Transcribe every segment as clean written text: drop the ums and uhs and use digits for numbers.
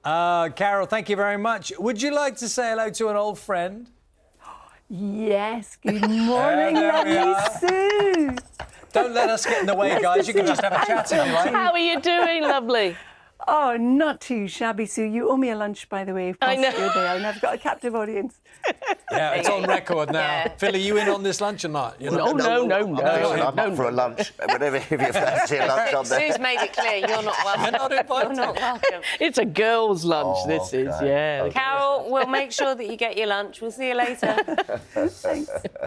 Carol, thank you very much. Would you like to say hello to an old friend? Yes, good morning, lovely Sue. Don't let us get in the way, guys. You can just have a chat if you like. How are you doing, lovely? Oh, not too shabby, Sue. You owe me a lunch, by the way. I know. And I've got a captive audience. Yeah, it's on record now. Yeah. Phil, are you in on this lunch or not? No. I'm up for a lunch. Whenever if you fancy a lunch, I'm there. Sue's made it clear you're not welcome. You're not invited. You're not welcome. It's a girls' lunch, this is, yeah. Carol, we'll make sure that you get your lunch. We'll see you later.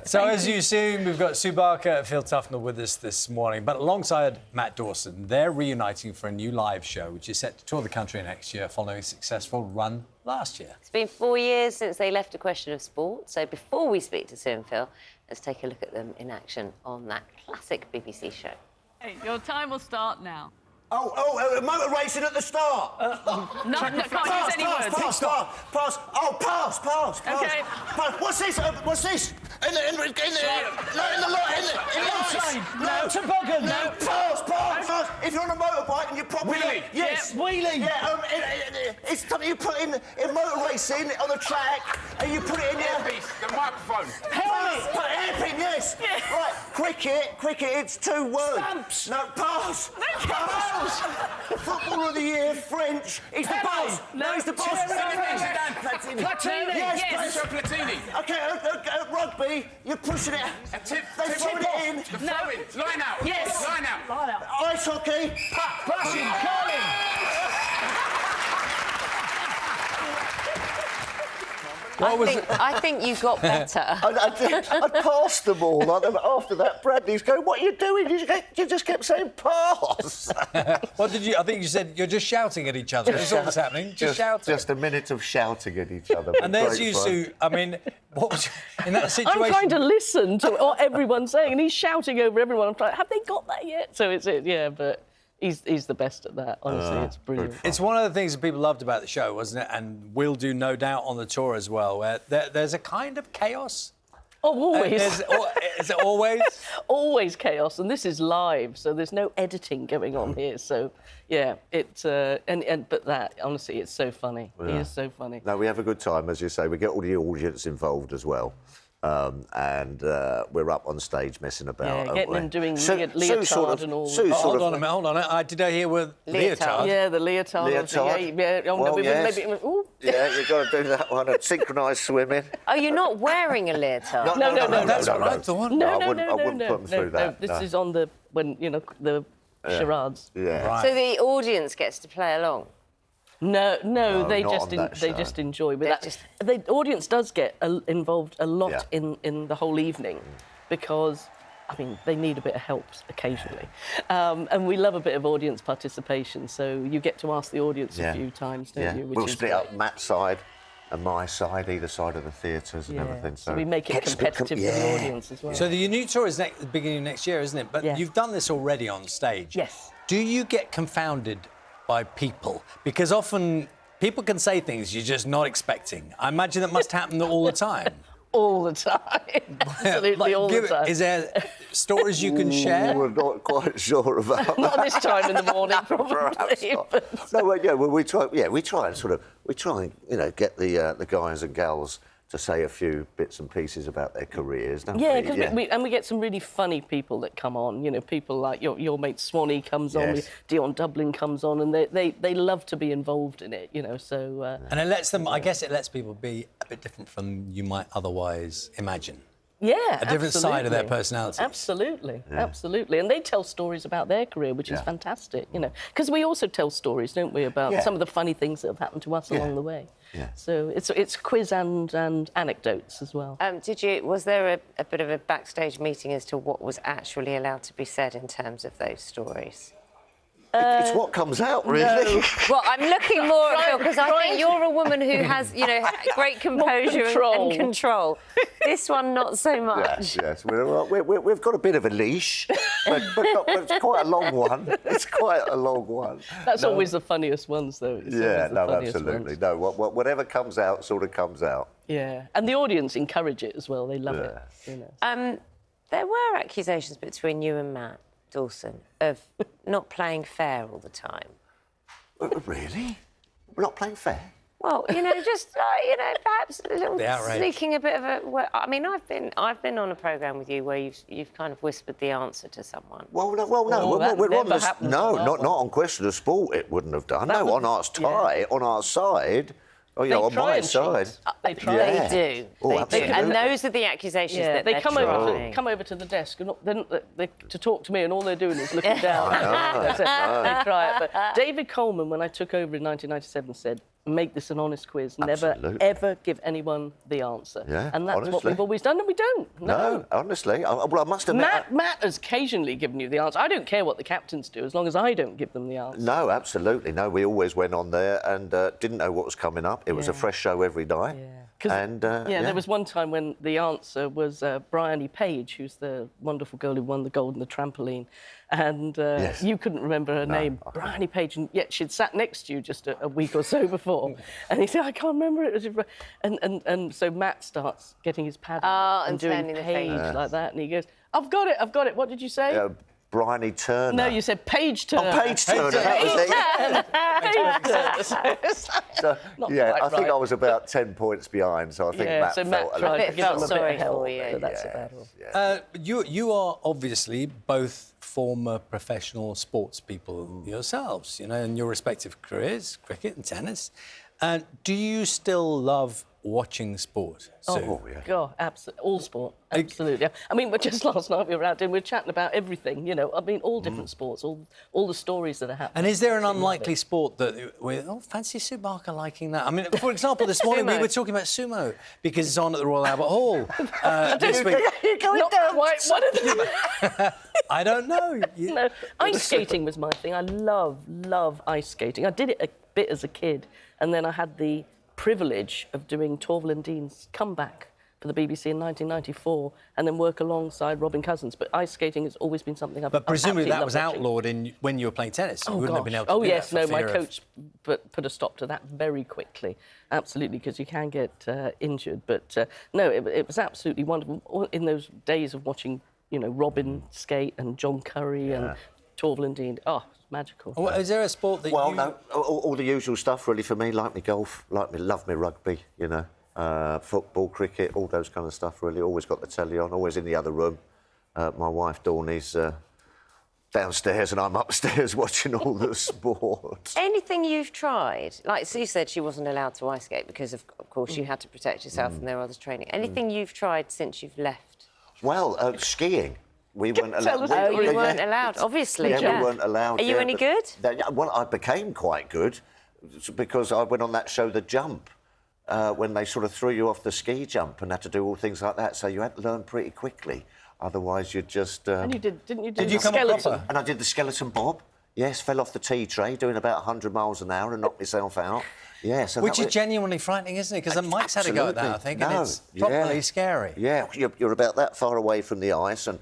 So, as you've seen, we've got Sue Barker and Phil Tufnell with us this morning. But alongside Matt Dawson, they're reuniting for a new live show, which is set to tour the country next year, following a successful run last year. It's been 4 years since they left A Question of Sport. So before we speak to Sue and Phil, let's take a look at them in action on that classic BBC show. Hey, your time will start now. Motor racing at the start. No, can't use any words. Pass. Oh, pass. Okay. Pass. What's this? In the toboggan. No, pass. If you're on a motorbike and you're properly... Wheelie. Yes. Yeah, wheelie. Yeah, it's something you put in motor racing on the track and you put it in your... Earpiece, the microphone. Helmet. Hairpin, yes. Yeah. Right, cricket, it's 2 words. Stumps. No, pass. Footballer of the Year, French. He's the boss. No, he's the boss. Platini. Yes, Platini. OK, rugby, you're pushing it. Tip They're throwing it in. The throwing. Line out. Yes. Line out. Ice hockey. Passing. Curling. I think you got better. I passed them all. After that, Bradley's going, what are you doing? You just kept saying pass. What did you... I think you said you're just shouting at each other. That's all that's happening. Just shouting. Just a minute of shouting at each other. And there's you, Sue. I mean, what was... In that situation... I'm trying to listen to what everyone's saying, and he's shouting over everyone. I'm trying, have they got that yet? So it's it, yeah, but... He's the best at that, honestly, it's brilliant. It's one of the things that people loved about the show, wasn't it? And will do, no doubt, on the tour as well, where there's a kind of chaos. Oh, always. Is it always? Always chaos, and this is live, so there's no editing going on here. So, yeah, it's... but that, honestly, it's so funny. Yeah. He is so funny. No, we have a good time, as you say. We get all the audience involved as well. And we're up on stage messing about. Yeah, getting them doing leotard and all. Hold on a minute. Did I hear with leotard? Yeah, the leotard. Maybe. Ooh. Yeah, you've got to do that one. Synchronised swimming. Oh, you're not wearing a leotard? No. That's what I thought. No, I wouldn't put them through that. This is on the the charades. Yeah. Right. So the audience gets to play along? No, they not just just enjoy. But the audience does get involved a lot in the whole evening, because, I mean, they need a bit of help occasionally, and we love a bit of audience participation. So you get to ask the audience a few times, don't you? We'll split up Matt's side and my side, either side of the theatres and everything. So we make it competitive for the audience as well. So the new tour is the beginning of next year, isn't it? But you've done this already on stage. Yes. Do you get confounded by people? Because often people can say things you're just not expecting. I imagine that must happen all the time. All the time. Absolutely all the time. Is there stories you can share? We're not quite sure about that. Not this time in the morning, probably. No, we try and get the guys and gals to say a few bits and pieces about their careers, don't we? Yeah, because we get some really funny people that come on. You know, people like your mate Swanee comes on, Dion Dublin comes on, and they love to be involved in it. You know, so and it lets them. I guess it lets people be a bit different from you might otherwise imagine. Yeah, a different side of their personality. Absolutely, absolutely. And they tell stories about their career, which is fantastic, you know. Because we also tell stories, don't we, about some of the funny things that have happened to us along the way. Yeah. So it's quiz and anecdotes as well. Was there a bit of a backstage meeting as to what was actually allowed to be said in terms of those stories? It's what comes out, really. No. Well, I'm looking more at Phil, because I think you're a woman who has, you know, great composure and control. This one, not so much. Yes. We've got a bit of a leash, but it's quite a long one. It's quite a long one. That's always the funniest ones, though. Absolutely. No, whatever comes out sort of comes out. Yeah, and the audience encourage it as well. They love it. You know. There were accusations between you and Matt Dawson of not playing fair all the time. Really? We're not playing fair. Well, just perhaps a little The outrage. sneaking a bit of a. Well, I mean, I've been on a programme with you where you've kind of whispered the answer to someone. Well, no. that We're on never this. happens No, on not our on Question of Sport. It wouldn't have done. That No, on our on our side. Oh, yeah, They on try my and side. cheat. They try. Yeah. They do. Oh, They do. absolutely. And those are the accusations Yeah, that they they're come trying. over to the desk and they to talk to me, and all they're doing is looking down. I know. They try it. But David Coleman, when I took over in 1997, said, "Make this an honest quiz. Never, Absolutely. ever give anyone the answer." Yeah, and that's what honestly. we've always done, and we don't. No, honestly. I must admit. Matt has occasionally given you the answer. I don't care what the captains do, as long as I don't give them the answer. No, absolutely. No, we always went on there and didn't know what was coming up. It was a fresh show every day. Yeah. And there was one time when the answer was Bryony Page, who's the wonderful girl who won the gold in the trampoline, and Yes. you couldn't remember her name, Bryony Page, and yet she'd sat next to you just a week or so before, and he said, "I can't remember it." And so Matt starts getting his pad out and doing turning the Page fingers. like that, and he goes, "I've got it. What did you say?" Bryony Turner. No, you said Page Turner. Oh, Page Turner. That was it. So, Not yeah, quite I think right. I was about 10 points behind, so I think Yeah, Matt so felt Matt a tried little to give him a bit sorry of help. for you. So that's Yeah, about all. yeah. You are obviously both former professional sports people yourselves, in your respective careers, cricket and tennis. Do you still love watching sport, Sue? Oh, yeah. God, absolutely. All sport, absolutely. I mean, just last night we were out and we were chatting about everything, all different sports, all the stories that are happening. And is there an unlikely sport that fancy Sue Barker liking that? I mean, for example, this morning we were talking about sumo because it's on at the Royal Albert Hall this week. Not quite one of them. I don't know. No, ice skating was my thing. I love ice skating. I did it a bit as a kid, and then I had the privilege of doing Torval and Dean's comeback for the BBC in 1994, and then work alongside Robin Cousins. But ice skating has always been something I've. But presumably that was absolutely loved outlawed when you were playing tennis. You wouldn't have been able to Oh do yes, that for no, my fear of- coach put a stop to that very quickly. Absolutely, because you can get injured. But no, it was absolutely wonderful in those days of watching, Robin skate and John Curry and Torval and Dean. Oh, it's magical. Well, is there a sport that you... No, all the usual stuff really for me, like me golf, love me rugby, football, cricket, all those kind of stuff really. Always got the telly on, always in the other room. My wife Dawney's downstairs and I'm upstairs watching all the sport. Anything you've tried, like Sue said, she wasn't allowed to ice skate because of course you had to protect yourself and there were others training. Anything you've tried since you've left? Well, skiing. We weren't allowed. us. You weren't allowed, obviously. Yeah, we weren't allowed. Are you any good? Well, I became quite good because I went on that show, The Jump, when they sort of threw you off the ski jump and had to do all things like that. So you had to learn pretty quickly. Otherwise, you'd just... And you didn't you do Did you the come up skeleton? proper? And I did the skeleton bob. Yes, fell off the tea tray doing about 100 miles an hour and knocked myself out. Yeah, so Which that is was... genuinely frightening, isn't it? Because Mike's had a go at that, I think, and No, it's properly yeah. scary. Yeah, you're about that far away from the ice and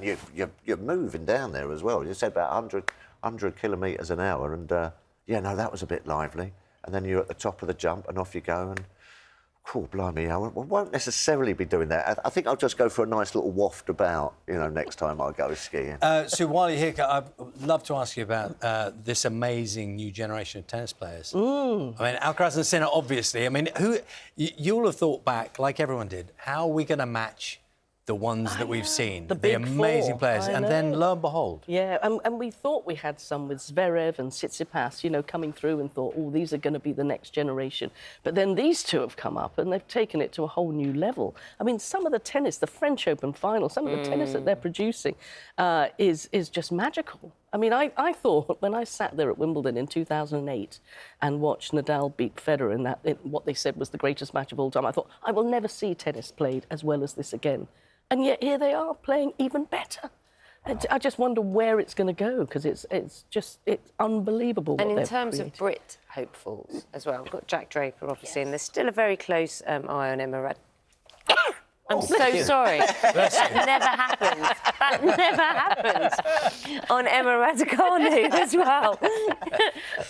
you're moving down there as well. You said about 100 kilometres an hour and, that was a bit lively. And then you're at the top of the jump and off you go and... Oh, blimey, I won't necessarily be doing that. I think I'll just go for a nice little waft about, next time I go skiing. So while you're here, I'd love to ask you about this amazing new generation of tennis players. I mean, Alcaraz and Sinner, obviously. I mean, you'll have thought back, like everyone did, how are we going to match the ones that we've seen, The the big amazing four, players, I and know. then lo and behold. Yeah, and we thought we had some with Zverev and Tsitsipas, coming through and thought, oh, these are going to be the next generation. But then these two have come up and they've taken it to a whole new level. I mean, some of the tennis, the French Open final, some of the tennis that they're producing is just magical. I mean, I thought when I sat there at Wimbledon in 2008 and watched Nadal beat Federer in what they said was the greatest match of all time, I thought, I will never see tennis played as well as this again. And yet here they are playing even better. I just wonder where it's going to go because it's unbelievable. And what in they've terms of created. Brit hopefuls as well, we've got Jack Draper obviously, and there's still a very close eye on Emma I'm so sorry. That never happens. That never happens on Emma Raducanu as well.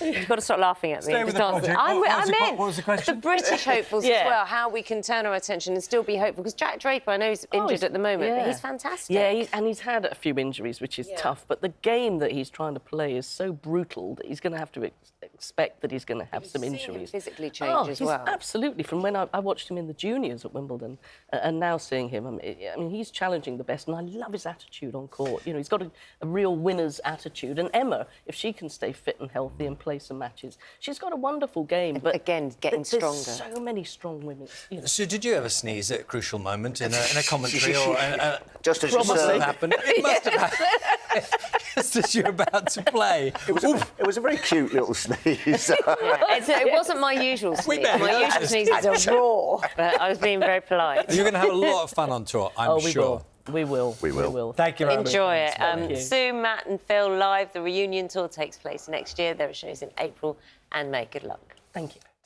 You've got to stop laughing at me. Stay with the project. What was the question? The British hopefuls as well, how we can turn our attention and still be hopeful. Because Jack Draper, I know he's injured at the moment, but he's fantastic. Yeah, and he's had a few injuries, which is tough. But the game that he's trying to play is so brutal that he's going to have to expect that he's going to have some injuries. Physically change as well. Absolutely. From when I watched him in the juniors at Wimbledon, and now seeing him, I mean, he's challenging the best, and I love his attitude on court. You know, he's got a real winner's attitude. And Emma, if she can stay fit and healthy and play some matches, she's got a wonderful game. But again, getting stronger. There's so many strong women. You know. So, did you ever sneeze at a crucial moment in a commentary or just as you must said? have happened? It must have happened. Just as you're about to play. It was a very cute little sneeze. It wasn't my usual sneeze. My usual sneeze is a roar. But I was being very polite. You're going to have a lot of fun on tour, I'm sure. We will. Thank you very much. Enjoy it. Sue, Matt and Phil live. The reunion tour takes place next year. There are shows in April and May. Good luck. Thank you.